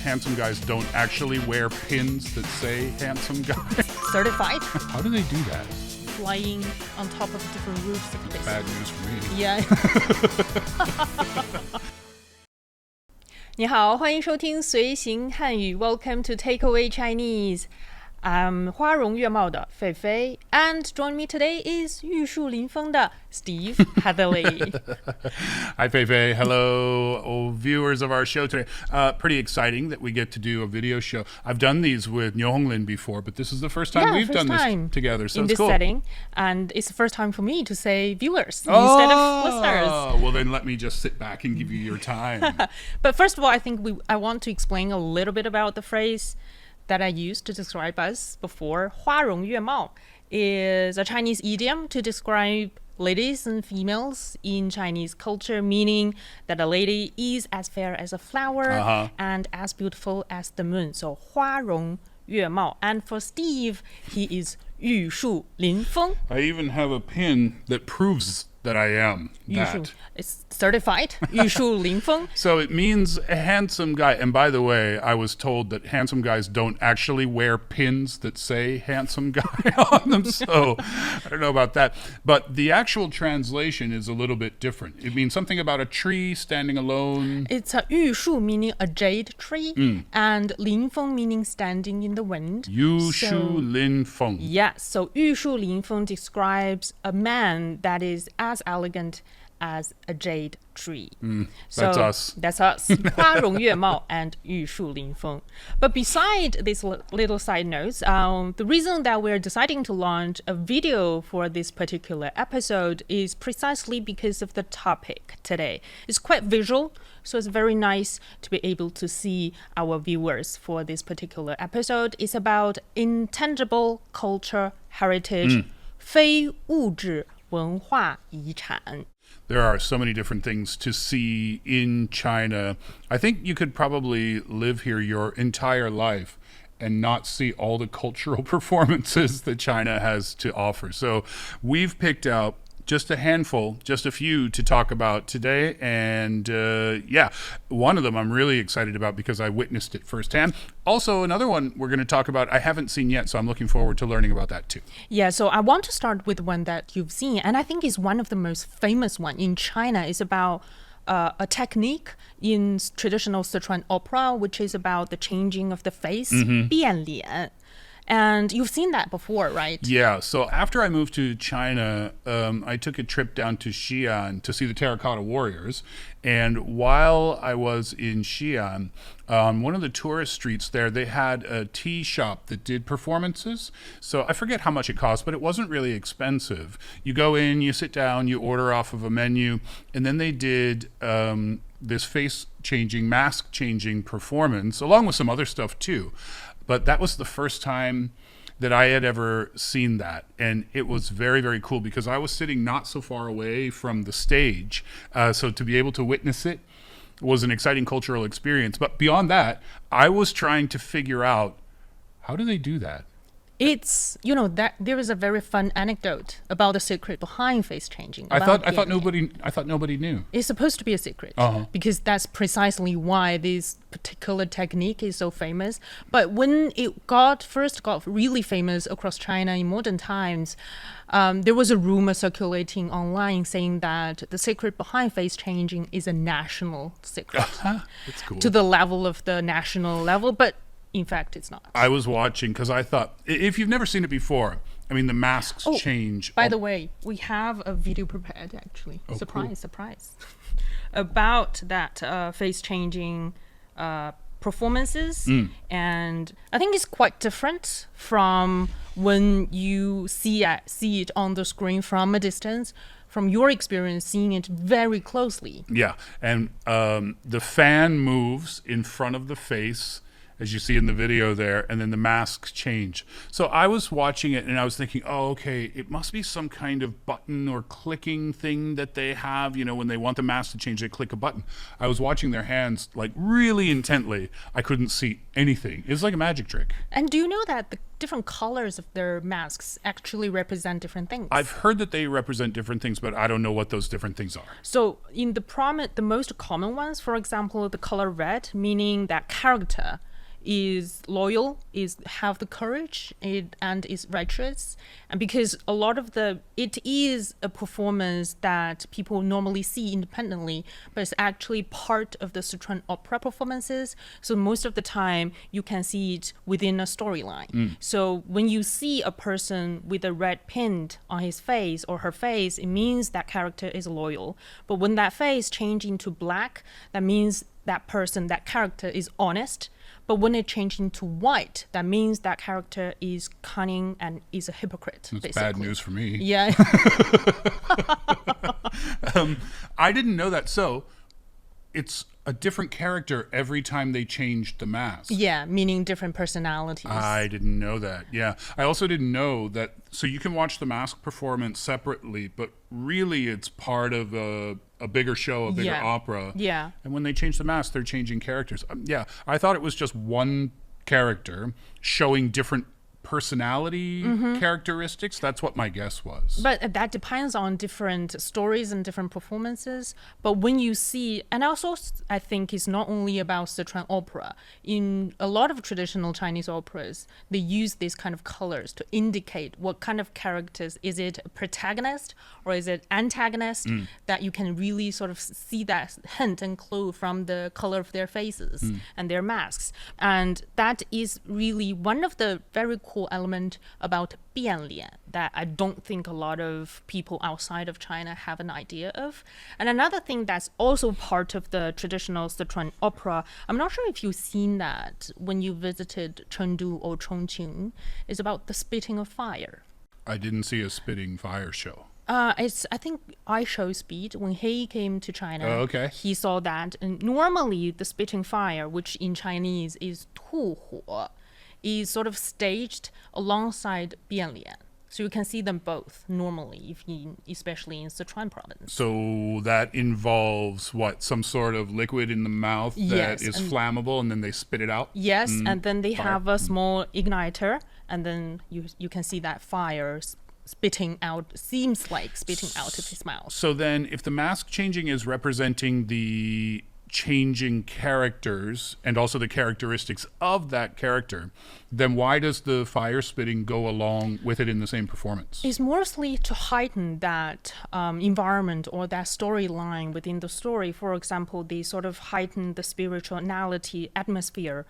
handsome guys don't actually wear pins that say handsome guy? Certified. How do they do that? Flying on top of different roofs of places. Bad news for me. Yeah. 你好，欢迎收听随行汉语 Welcome to Takeaway Chinese. I'm 花容月貌的菲菲 and join me today is 玉树临风的 Steve Heatherly. Hi, Feifei. Hello, viewers of our show today. Pretty exciting that we get to do a video show. I've done these with Niu Honglin before, but this is the first time we've done this together, so in it's this cool. setting, and it's the first time for me to say viewers instead of listeners. Well, then let me just sit back and give you your time. But first of all, I think I want to explain a little bit about the phrase that I used to describe us before. 花容月貌 is a Chinese idiom to describe ladies and females in Chinese culture, meaning that a lady is as fair as a flower and as beautiful as the moon. So 花容月貌. And for Steve, he is 玉树临风. I even have a pin that proves that I am that. It's certified. 玉树临风. So it means a handsome guy. And by the way, I was told that handsome guys don't actually wear pins that say handsome guy on them. So I don't know about that. But the actual translation is a little bit different. It means something about a tree standing alone. It's a 玉树 meaning a jade tree and 临风 meaning standing in the wind. 玉树临风. Yeah, so 玉树临风 describes a man that is as elegant as a jade tree. That's us. That's us. 花容月貌 and 玉树临风. But beside this little side notes, the reason that we're deciding to launch a video for this particular episode is precisely because of the topic today. It's quite visual, so it's very nice to be able to see our viewers for this particular episode. It's about intangible culture heritage, 非物质文化遗产. There are so many different things to see in China. I think you could probably live here your entire life and not see all the cultural performances that China has to offer. So we've picked out just a handful, just a few to talk about today. And one of them I'm really excited about because I witnessed it firsthand. Also, another one we're going to talk about I haven't seen yet, so I'm looking forward to learning about that too. Yeah, so I want to start with one that you've seen, and I think is one of the most famous one in China. It's about a technique in traditional Sichuan Opera, which is about the changing of the face, 变脸. And you've seen that before, right? Yeah. So after I moved to China, I took a trip down to Xi'an to see the Terracotta Warriors. And while I was in Xi'an, on one of the tourist streets there, they had a tea shop that did performances. So I forget how much it cost, but it wasn't really expensive. You go in, you sit down, you order off of a menu, and then they did this face-changing, mask-changing performance, along with some other stuff too. But that was the first time that I had ever seen that. And it was very, very cool because I was sitting not so far away from the stage. So to be able to witness it was an exciting cultural experience. But beyond that, I was trying to figure out, how do they do that? It's, that there is a very fun anecdote about the secret behind face changing. I thought nobody knew. It's supposed to be a secret because that's precisely why this particular technique is so famous. But when it first got really famous across China in modern times, there was a rumor circulating online saying that the secret behind face changing is a national secret. That's cool. To the level of the national level, but in fact, it's not. I was watching because I thought, if you've never seen it before, I mean, the masks change. By the way, we have a video prepared, actually. Surprise. About that face-changing performances. And I think it's quite different from when you see it on the screen from a distance, from your experience seeing it very closely. Yeah, and the fan moves in front of the face as you see in the video there, and then the masks change. So I was watching it and I was thinking, oh, okay, it must be some kind of button or clicking thing that they have. You know, when they want the mask to change, they click a button. I was watching their hands like really intently. I couldn't see anything. It was like a magic trick. And do you know that the different colors of their masks actually represent different things? I've heard that they represent different things, but I don't know what those different things are. So in the most common ones, for example, the color red, meaning that character is loyal, have the courage, and is righteous. And because a lot of it is a performance that people normally see independently, but it's actually part of the Sichuan Opera performances. So most of the time you can see it within a storyline. So when you see a person with a red pin on his face or her face, it means that character is loyal. But when that face changes into black, that means that person, that character is honest. But when it changes into white, that means that character is cunning and is a hypocrite. That's basically bad news for me. Yeah. I didn't know that. So it's a different character every time they changed the mask. Yeah, meaning different personalities. I didn't know that. Yeah. I also didn't know that. So you can watch the mask performance separately, but really it's part of a bigger show, a bigger opera. Yeah. And when they change the mask, they're changing characters. Yeah. I thought it was just one character showing different personality characteristics. That's what my guess was. But that depends on different stories and different performances. But when you see, and also I think it's not only about Sichuan opera. In a lot of traditional Chinese operas, they use these kind of colors to indicate what kind of characters. Is it a protagonist or is it antagonist? That you can really sort of see that hint and clue from the color of their faces and their masks. And that is really one of the very cool element about 变脸 that I don't think a lot of people outside of China have an idea of. And another thing that's also part of the traditional Sichuan opera, I'm not sure if you've seen that when you visited Chengdu or Chongqing, is about the spitting of fire. I didn't see a spitting fire show. I think I show speed when he came to China. Oh, okay. He saw that, and normally the spitting fire, which in Chinese is 吐火, is sort of staged alongside 变脸. So you can see them both normally, especially in Sichuan province. So that involves what? Some sort of liquid in the mouth that is flammable, and then they spit it out? Yes, and then they have a small igniter, and then you can see that fire seems like spitting out of his mouth. So then if the mask changing is representing the changing characters and also the characteristics of that character, then why does the fire spitting go along with it in the same performance? It's mostly to heighten that environment or that storyline within the story. For example, they sort of heighten the spirituality atmosphere,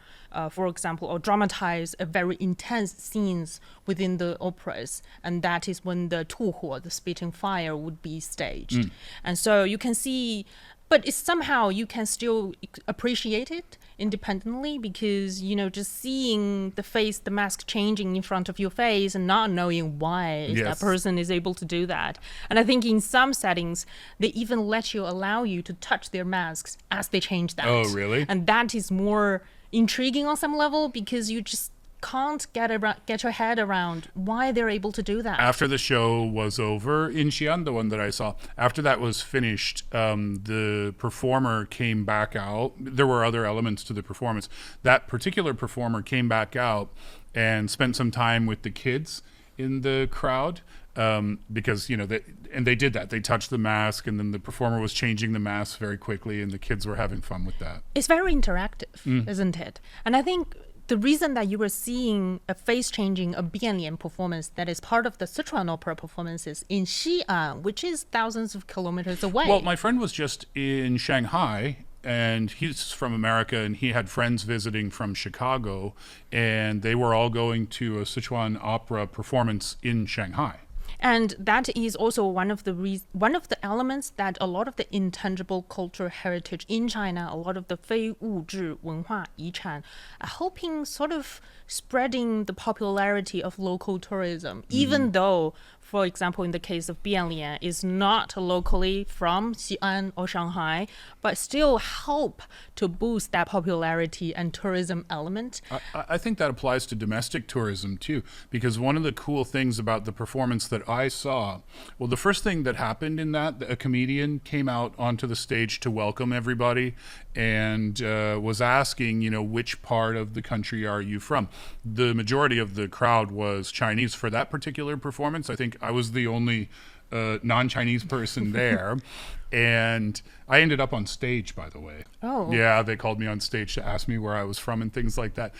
for example, or dramatize a very intense scenes within the operas. And that is when the 吐火, the spitting fire, would be staged. And so you can see, but it's somehow you can still appreciate it independently because, just seeing the mask changing in front of your face and not knowing why that person is able to do that. And I think in some settings, they even allow you to touch their masks as they change that. Oh, really? And that is more intriguing on some level because you just can't get your head around why they're able to do that. After the show was over in Xi'an, the one that I saw, after that was finished, the performer came back out. There were other elements to the performance. That particular performer came back out and spent some time with the kids in the crowd because, they did that. They touched the mask, and then the performer was changing the mask very quickly, and the kids were having fun with that. It's very interactive, isn't it? And I think the reason that you were seeing a face-changing, a 变脸 performance that is part of the Sichuan opera performances in Xi'an, which is thousands of kilometers away. Well, my friend was just in Shanghai, and he's from America, and he had friends visiting from Chicago, and they were all going to a Sichuan opera performance in Shanghai. And that is also one of the elements that a lot of the intangible cultural heritage in China, a lot of the 非物质文化遗产, are helping sort of spreading the popularity of local tourism. Even though, for example, in the case of Bianlian, is not locally from Xi'an or Shanghai, but still help to boost that popularity and tourism element? I think that applies to domestic tourism too, because one of the cool things about the performance that I saw, well, the first thing that happened in that, a comedian came out onto the stage to welcome everybody and was asking, which part of the country are you from? The majority of the crowd was Chinese for that particular performance. I think I was the only non-Chinese person there. And I ended up on stage, by the way. Oh. Yeah, they called me on stage to ask me where I was from and things like that.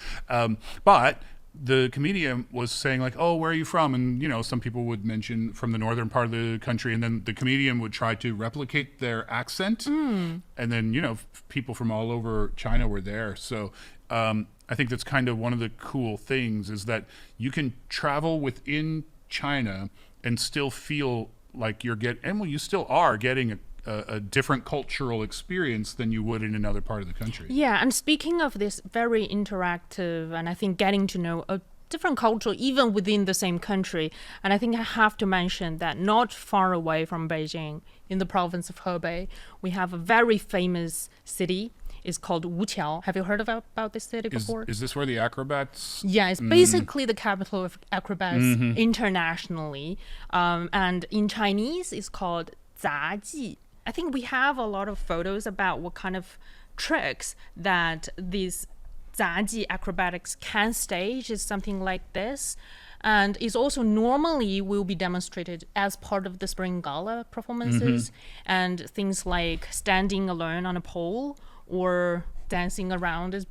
But the comedian was saying like, oh, where are you from? And, some people would mention from the northern part of the country. And then the comedian would try to replicate their accent. And then, people from all over China were there. So I think that's kind of one of the cool things is that you can travel within China and still feel like you still are getting a different cultural experience than you would in another part of the country. Yeah, and speaking of this very interactive and I think getting to know a different culture even within the same country, and I think I have to mention that not far away from Beijing, in the province of Hebei, we have a very famous city. It's called Wuqiao. Have you heard about this city before? Is this where the acrobats? Yeah, it's basically the capital of acrobats internationally. And in Chinese, it's called 杂技. I think we have a lot of photos about what kind of tricks that these 杂技 acrobatics can stage is something like this. And it's also normally will be demonstrated as part of the Spring Gala performances and things like standing alone on a pole or dancing around is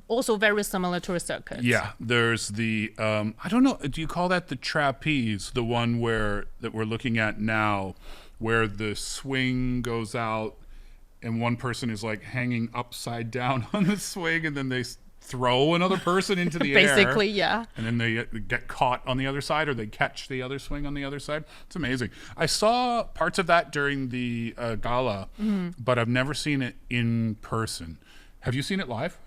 also very similar to a circus. Yeah, there's the, I don't know, do you call that the trapeze, the one that we're looking at now, where the swing goes out and one person is like hanging upside down on the swing and then they throw another person into the air. Basically, yeah. And then they get caught on the other side or they catch the other swing on the other side. It's amazing. I saw parts of that during the gala, but I've never seen it in person. Have you seen it live?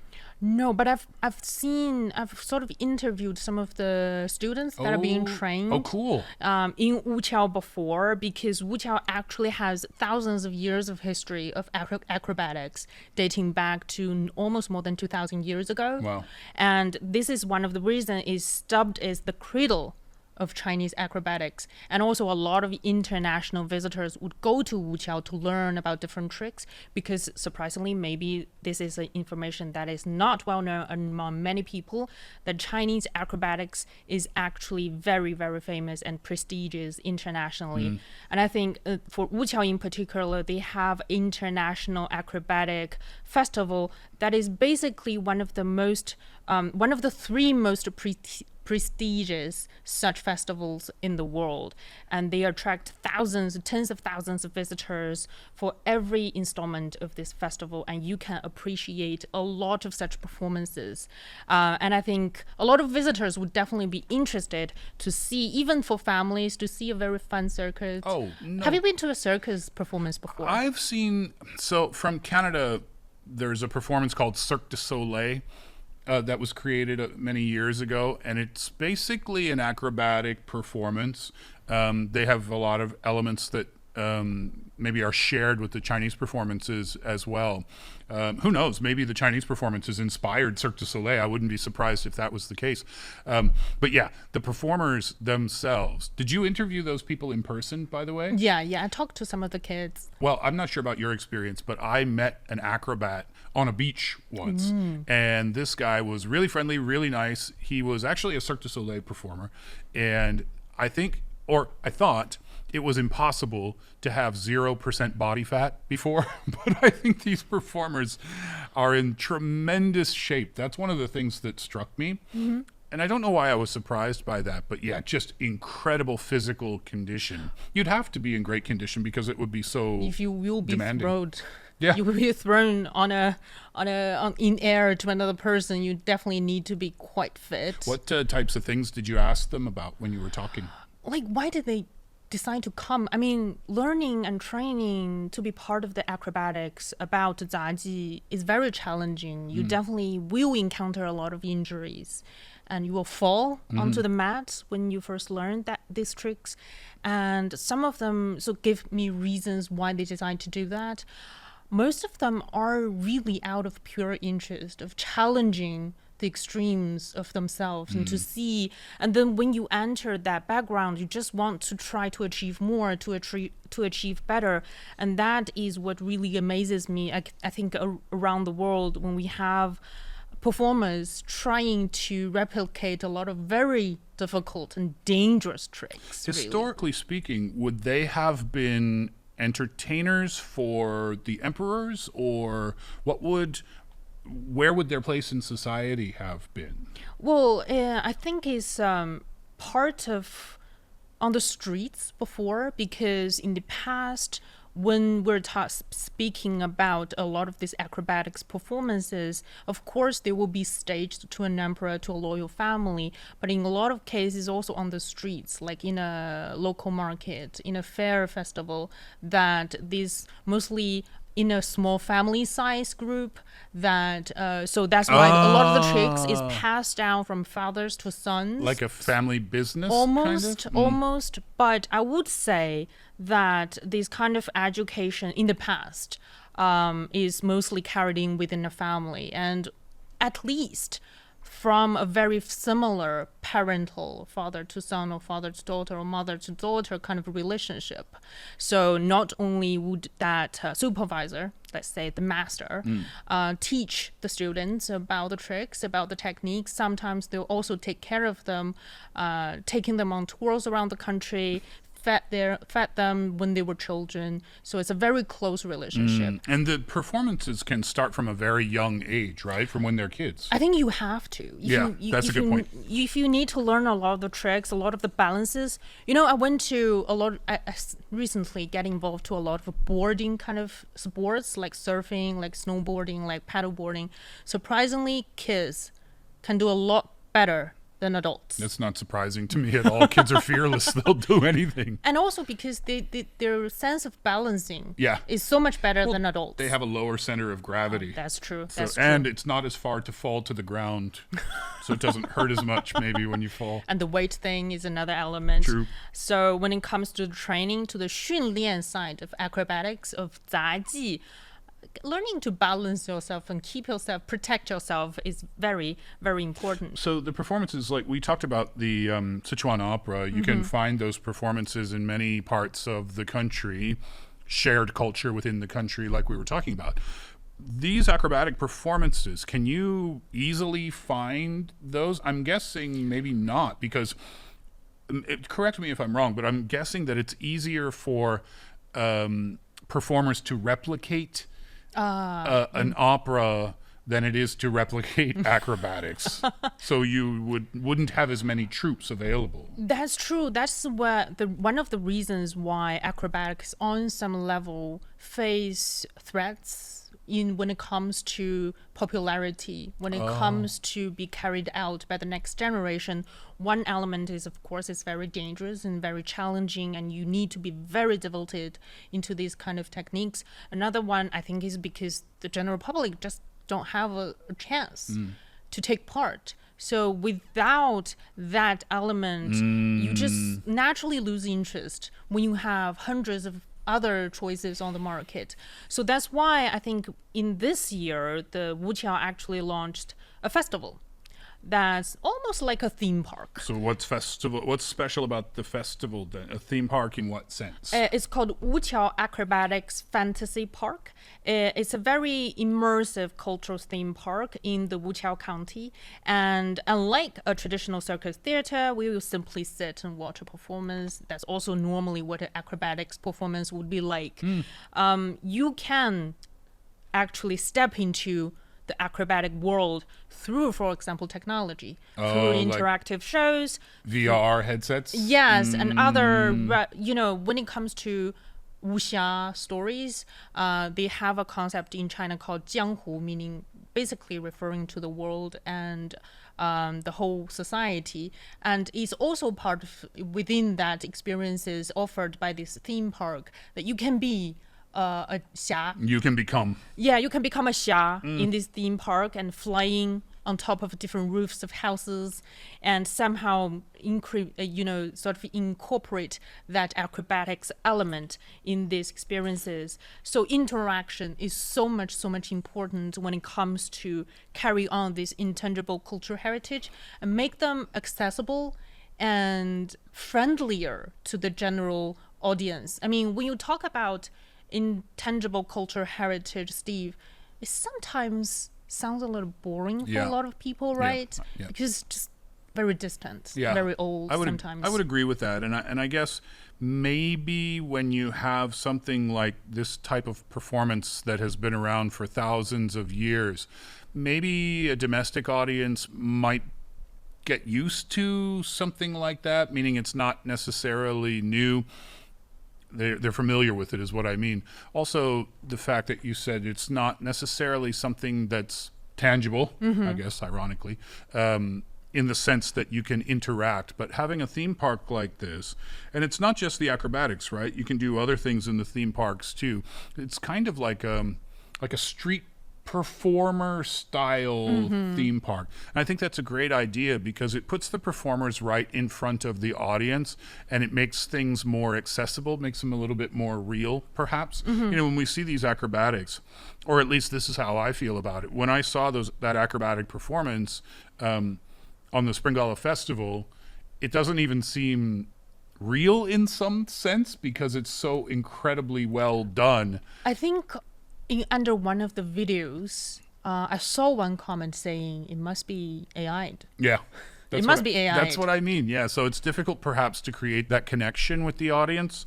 No, but I've sort of interviewed some of the students that are being trained. Oh, cool. In Wuqiao before, because Wuqiao actually has thousands of years of history of acrobatics dating back to almost more than 2,000 years ago. Wow. And this is one of the reasons is dubbed as the cradle of Chinese acrobatics. And also a lot of international visitors would go to Wuqiao to learn about different tricks because surprisingly, maybe this is information that is not well known among many people, that Chinese acrobatics is actually very, very famous and prestigious internationally. And I think for Wuqiao in particular, they have international acrobatic festival that is basically one of the three most prestigious such festivals in the world, and they attract tens of thousands of visitors for every installment of this festival, and you can appreciate a lot of such performances. And I think a lot of visitors would definitely be interested to see, even for families, to see a very fun circus. Oh, no. Have you been to a circus performance before? I've seen, so from Canada, there's a performance called Cirque du Soleil. That was created many years ago, and it's basically an acrobatic performance. They have a lot of elements that maybe are shared with the Chinese performances as well. Who knows? Maybe the Chinese performances inspired Cirque du Soleil. I wouldn't be surprised if that was the case. But yeah, the performers themselves. Did you interview those people in person, by the way? Yeah. I talked to some of the kids. Well, I'm not sure about your experience, but I met an acrobat on a beach once. And this guy was really friendly, really nice. He was actually a Cirque du Soleil performer. And I thought it was impossible to have 0% body fat before, but I think these performers are in tremendous shape. That's one of the things that struck me. And I don't know why I was surprised by that, but yeah, just incredible physical condition. You'd have to be in great condition because it would be so If you will be demanding. thrown, Yeah. you will be thrown in air to another person. You definitely need to be quite fit. What types of things did you ask them about when you were talking? Like, why did they decide to come, learning and training to be part of the acrobatics about 杂技 is very challenging. You definitely will encounter a lot of injuries, and you will fall onto the mat when you first learn these tricks. And some of them give me reasons why they decide to do that. Most of them are really out of pure interest of challenging the extremes of themselves and to see. And then when you enter that background, you just want to try to achieve more, to achieve better. And that is what really amazes me, I think, around the world, when we have performers trying to replicate a lot of very difficult and dangerous tricks. Historically speaking, would they have been entertainers for the emperors, or where would their place in society have been? Well, I think it's part of on the streets before, because in the past, when we're speaking about a lot of these acrobatics performances, of course, they will be staged to an emperor, to a loyal family. But in a lot of cases, also on the streets, like in a local market, in a fair festival, that these mostly in a small family size group, that so that's why a lot of the tricks is passed down from fathers to sons, like a family business, almost. But I would say that this kind of education in the past is mostly carried in within a family, and at least from a very similar parental, father to son or father to daughter or mother to daughter kind of relationship. So not only would that supervisor, let's say the master, teach the students about the tricks, about the techniques, sometimes they'll also take care of them, taking them on tours around the country, fed them when they were children. So it's a very close relationship. And the performances can start from a very young age, right? From when they're kids. I think you have to. That's a good point. If you need to learn a lot of the tricks, a lot of the balances. I went to I recently get involved to a lot of boarding kind of sports, like surfing, like snowboarding, like paddleboarding. Surprisingly, kids can do a lot better than adults. That's not surprising to me at all. Kids are fearless. They'll do anything. And also because their sense of balancing is so much better than adults. They have a lower center of gravity. That's true. And it's not as far to fall to the ground. So it doesn't hurt as much maybe when you fall. And the weight thing is another element. True. So when it comes to the training, to the 训练 side of acrobatics, of 杂技, learning to balance yourself and protect yourself is very, very important. So the performances, like we talked about the Sichuan Opera, you can find those performances in many parts of the country, shared culture within the country, like we were talking about. These acrobatic performances, can you easily find those? I'm guessing maybe not, because, correct me if I'm wrong, but I'm guessing that it's easier for performers to replicate an opera than it is to replicate acrobatics. So you wouldn't have as many troops available. That's true. That's one of the reasons why acrobatics on some level face threats when it comes to popularity, when it comes to be carried out by the next generation. One element is, of course, it's very dangerous and very challenging, and you need to be very devoted into these kind of techniques. Another one, I think, is because the general public just don't have a chance to take part. So without that element, you just naturally lose interest when you have hundreds of other choices on the market. So that's why I think in this year, the Wuqiao actually launched a festival that's almost like a theme park. So what's special about the festival then? A theme park in what sense? It's called Wuqiao Acrobatics Fantasy Park. It's a very immersive cultural theme park in the Wuqiao County. And unlike a traditional circus theater, we will simply sit and watch a performance. That's also normally what an acrobatics performance would be like. You can actually step into the acrobatic world through, for example, technology, through interactive shows, VR headsets. Yes, and other, when it comes to wuxia stories, they have a concept in China called jianghu, meaning basically referring to the world and the whole society. And it's also part of, within that, experiences offered by this theme park that you can be a xia. You can become. Yeah, you can become a xia in this theme park and flying on top of different roofs of houses and somehow sort of incorporate that acrobatics element in these experiences. So interaction is so much important when it comes to carry on this intangible cultural heritage and make them accessible and friendlier to the general audience. I mean, when you talk about intangible cultural heritage, Steve, it sometimes sounds a little boring for a lot of people, right? Yeah. Because it's just very distant, very old sometimes. I would agree with that. And I guess maybe when you have something like this type of performance that has been around for thousands of years, maybe a domestic audience might get used to something like that, meaning it's not necessarily new. They're familiar with it is what I mean. Also, the fact that you said it's not necessarily something that's tangible, I guess, ironically, in the sense that you can interact. But having a theme park like this, and it's not just the acrobatics, right? You can do other things in the theme parks too. It's kind of like a street performer style theme park. And I think that's a great idea because it puts the performers right in front of the audience and it makes things more accessible, makes them a little bit more real, perhaps. When we see these acrobatics, or at least this is how I feel about it. When I saw that acrobatic performance on the Spring Gala Festival, it doesn't even seem real in some sense because it's so incredibly well done. I think under one of the videos, I saw one comment saying it must be AI'd. Yeah. It must be AI'd. That's what I mean, yeah. So it's difficult perhaps to create that connection with the audience.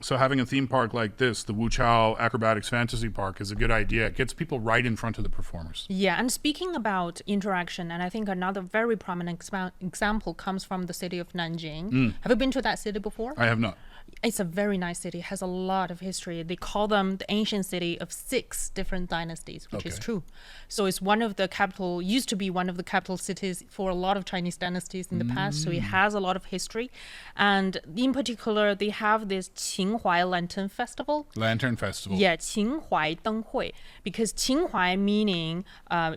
So having a theme park like this, the Wuchao Acrobatics Fantasy Park, is a good idea. It gets people right in front of the performers. Yeah, and speaking about interaction, and I think another very prominent example comes from the city of Nanjing. Have you been to that city before? I have not. It's a very nice city. It has a lot of history. They call them the ancient city of 6 different dynasties, which is true. So it's used to be one of the capital cities for a lot of Chinese dynasties in the past. So it has a lot of history. And in particular, they have this Qinghuai Lantern Festival. Lantern Festival. Yeah, Qinghuai Denghui. Because Qinghuai meaning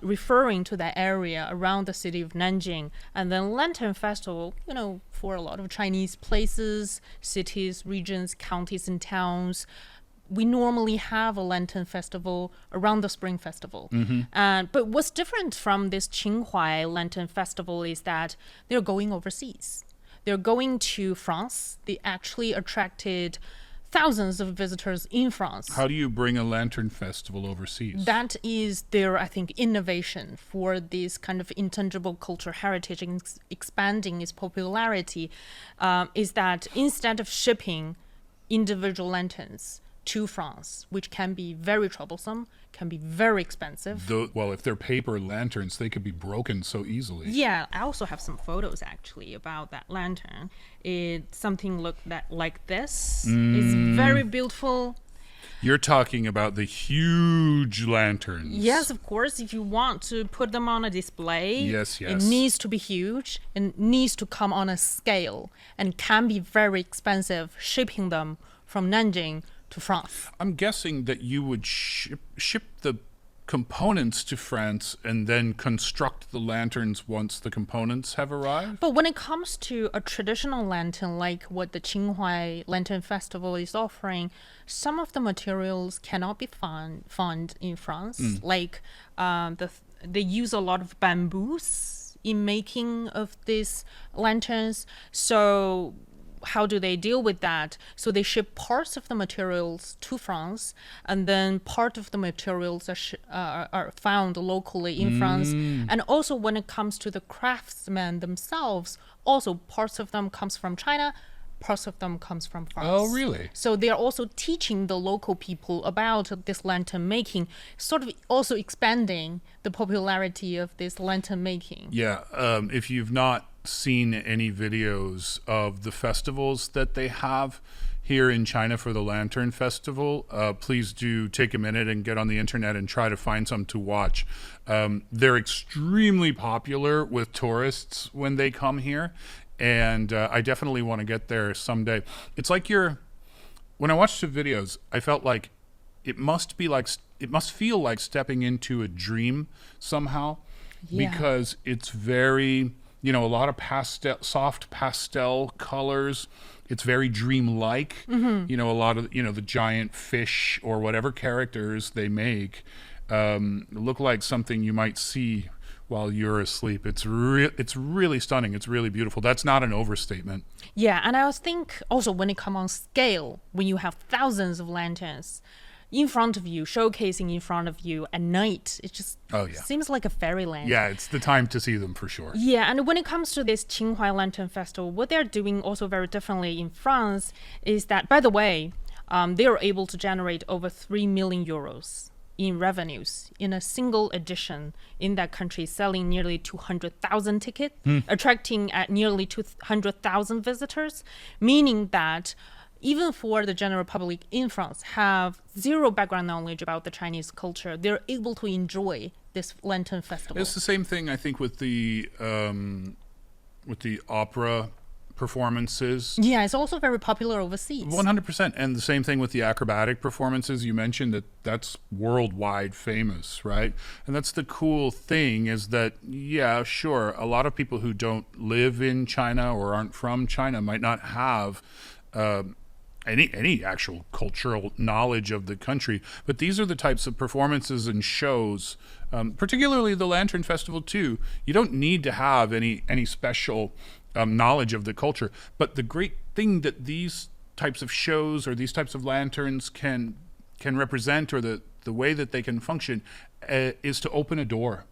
referring to that area around the city of Nanjing. And then Lantern Festival, for a lot of Chinese places, cities, regions, counties, and towns, we normally have a Lantern Festival around the Spring Festival. But what's different from this Qinghuai Lantern Festival is that they're going overseas. They're going to France. They actually attracted thousands of visitors in France. How do you bring a lantern festival overseas? That is their, I think, innovation for this kind of intangible cultural heritage and expanding its popularity, is that instead of shipping individual lanterns to France, which can be very troublesome, can be very expensive. Well, if they're paper lanterns, they could be broken so easily. Yeah, I also have some photos actually about that lantern. It's something like this. It's very beautiful. You're talking about the huge lanterns. Yes, of course. If you want to put them on a display, yes. It needs to be huge and needs to come on a scale and can be very expensive shipping them from Nanjing to France. I'm guessing that you would ship the components to France and then construct the lanterns once the components have arrived? But when it comes to a traditional lantern like what the Qinghuai Lantern Festival is offering, some of the materials cannot be found in France. Like they use a lot of bamboos in making of these lanterns. So how do they deal with that? So they ship parts of the materials to France, and then part of the materials are found locally in France. And also when it comes to the craftsmen themselves, also parts of them comes from China, parts of them comes from France. Oh, really? So they are also teaching the local people about this lantern making, sort of also expanding the popularity of this lantern making. Yeah, if you've not seen any videos of the festivals that they have here in China for the Lantern Festival, please do take a minute and get on the internet and try to find some to watch. They're extremely popular with tourists when they come here, and I definitely want to get there someday. It's like when I watched the videos, I felt like it must feel like stepping into a dream somehow, because it's very, a lot of soft pastel colors. It's very dreamlike. A lot of, the giant fish or whatever characters they make look like something you might see while you're asleep. It's really stunning. It's really beautiful. That's not an overstatement. Yeah, and I think also when it comes on scale, when you have thousands of lanterns in front of you, showcasing in front of you at night, it just seems like a fairyland. Yeah, it's the time to see them for sure. Yeah, and when it comes to this Qinghai Lantern Festival, what they're doing also very differently in France is that, by the way, they are able to generate over 3 million euros in revenues in a single edition in that country, selling nearly 200,000 tickets, attracting at nearly 200,000 visitors, meaning that even for the general public in France have zero background knowledge about the Chinese culture, they're able to enjoy this Lantern Festival. It's the same thing, I think, with the opera performances. Yeah, it's also very popular overseas. 100%. And the same thing with the acrobatic performances. You mentioned that's worldwide famous, right? And that's the cool thing, is that, yeah, sure, a lot of people who don't live in China or aren't from China might not have any actual cultural knowledge of the country, but these are the types of performances and shows, particularly the Lantern Festival too. You don't need to have any special knowledge of the culture, but the great thing that these types of shows or these types of lanterns can represent, or the way that they can function, is to open a door.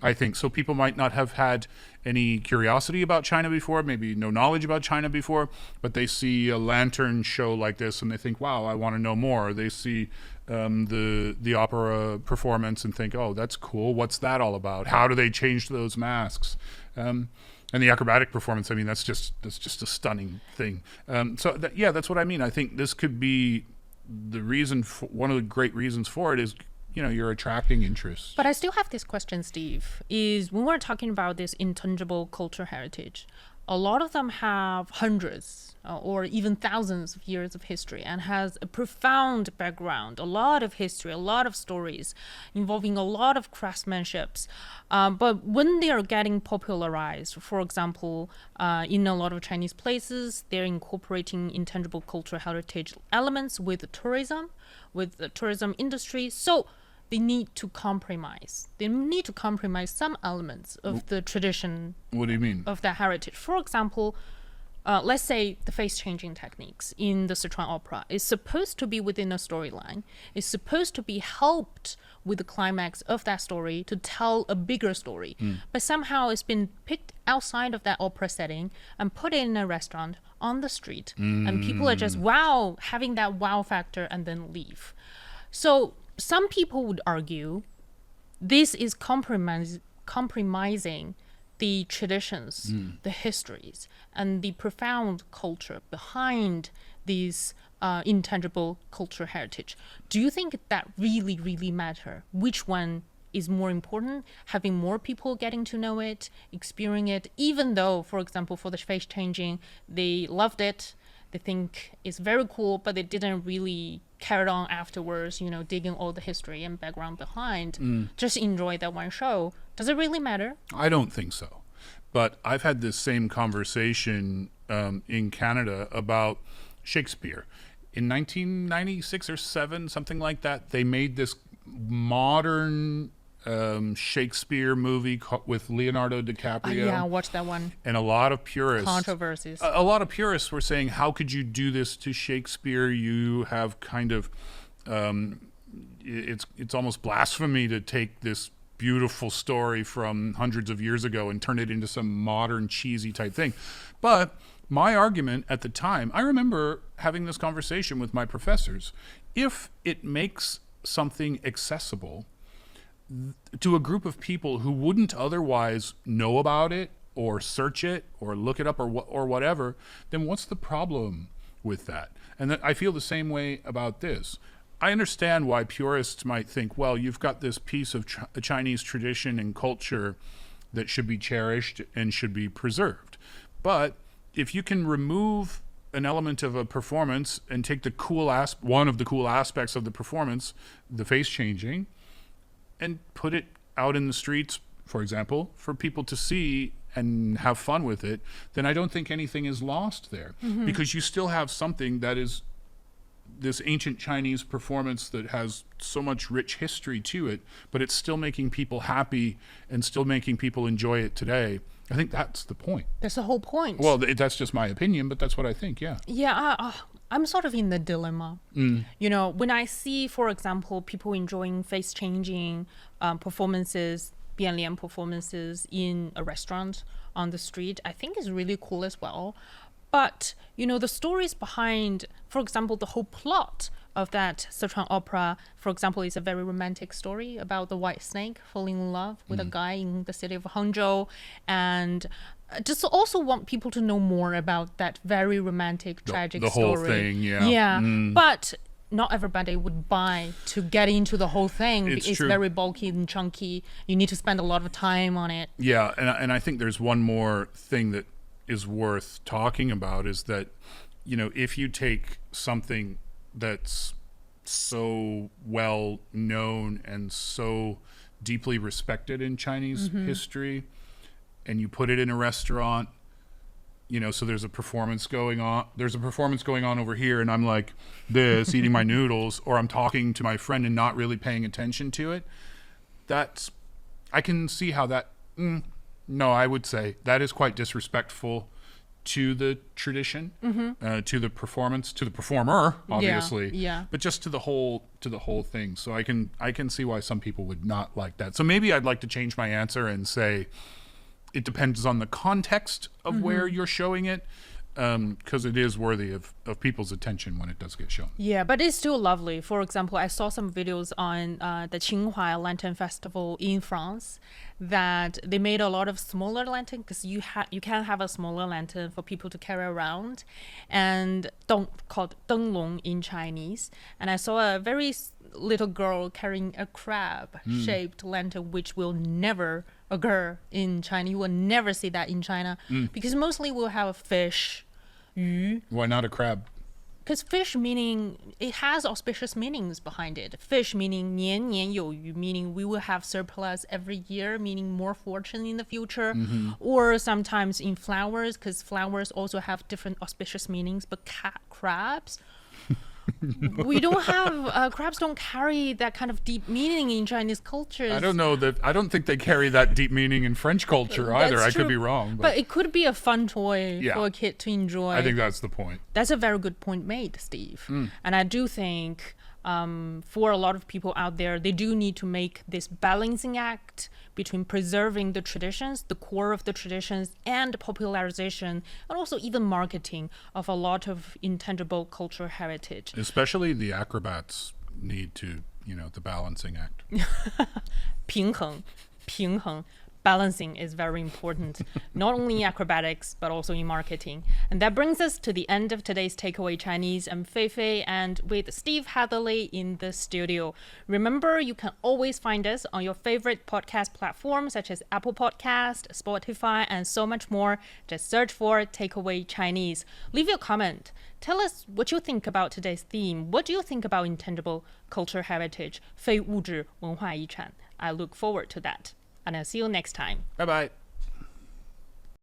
I think so. People might not have had any curiosity about China before, maybe no knowledge about China before, but they see a lantern show like this and they think, wow, I want to know more. They see the opera performance and think, oh, that's cool. What's that all about? How do they change those masks? And the acrobatic performance, I mean, that's just a stunning thing. That's what I mean. I think this could be the reason. One of the great reasons for it is, you're attracting interest. But I still have this question, Steve, is when we're talking about this intangible cultural heritage, a lot of them have hundreds or even thousands of years of history and has a profound background, a lot of history, a lot of stories involving a lot of craftsmanships. But when they are getting popularized, for example, in a lot of Chinese places, they're incorporating intangible cultural heritage elements with the tourism industry. So they need to compromise. They need to compromise some elements of the tradition. What do you mean? Of that heritage. For example, let's say the face-changing techniques in the Sichuan Opera is supposed to be within a storyline. It's supposed to be helped with the climax of that story to tell a bigger story. But somehow it's been picked outside of that opera setting and put it in a restaurant on the street. And people are just, wow, having that wow factor and then leave. So some people would argue this is compromising the traditions, the histories, and the profound culture behind these intangible cultural heritage. Do you think that really, really matter? Which one is more important? Having more people getting to know it, experiencing it, even though, for example, for the face changing, they loved it, they think it's very cool, but they didn't really carry on afterwards, digging all the history and background behind, just enjoy that one show. Does it really matter? I don't think so. But I've had this same conversation in Canada about Shakespeare. In 1996 or 7, something like that, they made this modern Shakespeare movie with Leonardo DiCaprio. Yeah, I watched that one. And a lot of purists. Controversies. A lot of purists were saying, how could you do this to Shakespeare? You have kind of, it's almost blasphemy to take this beautiful story from hundreds of years ago and turn it into some modern cheesy type thing. But my argument at the time, I remember having this conversation with my professors. If it makes something accessible to a group of people who wouldn't otherwise know about it or search it or look it up or whatever, then what's the problem with that. And I feel the same way about this. I understand why purists might think, well, you've got this piece of Chinese tradition and culture that should be cherished and should be preserved. But if you can remove an element of a performance and take the one of the cool aspects of the performance, the face changing, and put it out in the streets, for example, for people to see and have fun with it, then I don't think anything is lost there. Because you still have something that is this ancient Chinese performance that has so much rich history to it, but it's still making people happy and still making people enjoy it today. I think that's the point. That's the whole point. Well, that's just my opinion, but that's what I think, yeah. Yeah, I'm sort of in the dilemma. You know, when I see, for example, people enjoying face-changing performances, 变脸 performances in a restaurant on the street, I think is really cool as well. But, you know, the stories behind, for example, the whole plot of that Sichuan Opera, for example, is a very romantic story about the white snake falling in love with a guy in the city of Hangzhou. And just also want people to know more about that very romantic, tragic the story. The whole thing, yeah. Yeah, but not everybody would buy to get into the whole thing. It's true. Very bulky and chunky. You need to spend a lot of time on it. Yeah, and I think there's one more thing that is worth talking about is that, you know, if you take something that's so well known and so deeply respected in Chinese history and you put it in a restaurant, you know, so there's a performance going on over here and I'm like this eating my noodles, or I'm talking to my friend and not really paying attention to it, I can see how that no, I would say that is quite disrespectful to the tradition, to the performance, to the performer, obviously, but just to the whole thing. So I can see why some people would not like that. So maybe I'd like to change my answer and say it depends on the context of where you're showing it, because it is worthy of people's attention when it does get shown. Yeah, but it's still lovely. For example, I saw some videos on the Qinghua Lantern Festival in France that they made a lot of smaller lantern, because you can have a smaller lantern for people to carry around, and called 灯笼 in Chinese. And I saw a very little girl carrying a crab-shaped lantern, which will never occur in China. You will never see that in China, because mostly we'll have a fish, 鱼. Why not a crab? Because fish meaning, it has auspicious meanings behind it. Fish meaning 年年有余, meaning we will have surplus every year, meaning more fortune in the future. Or sometimes in flowers, because flowers also have different auspicious meanings. But crabs, we don't have, crabs don't carry that kind of deep meaning in Chinese cultures. I don't think they carry that deep meaning in French culture either. I could be wrong. But it could be a fun toy for a kid to enjoy. I think that's the point. That's a very good point made, Steve. And I do think for a lot of people out there, they do need to make this balancing act between preserving the traditions, the core of the traditions, and popularization, and also even marketing of a lot of intangible cultural heritage. Especially the acrobats need to, the balancing act. 平衡. Balancing is very important, not only in acrobatics, but also in marketing. And that brings us to the end of today's Takeaway Chinese. I'm Fei Fei, and with Steve Hatherley in the studio. Remember, you can always find us on your favorite podcast platforms, such as Apple Podcast, Spotify, and so much more. Just search for Takeaway Chinese. Leave your comment. Tell us what you think about today's theme. What do you think about intangible cultural heritage, 非物质文化遗产? I look forward to that. And I'll see you next time. Bye-bye.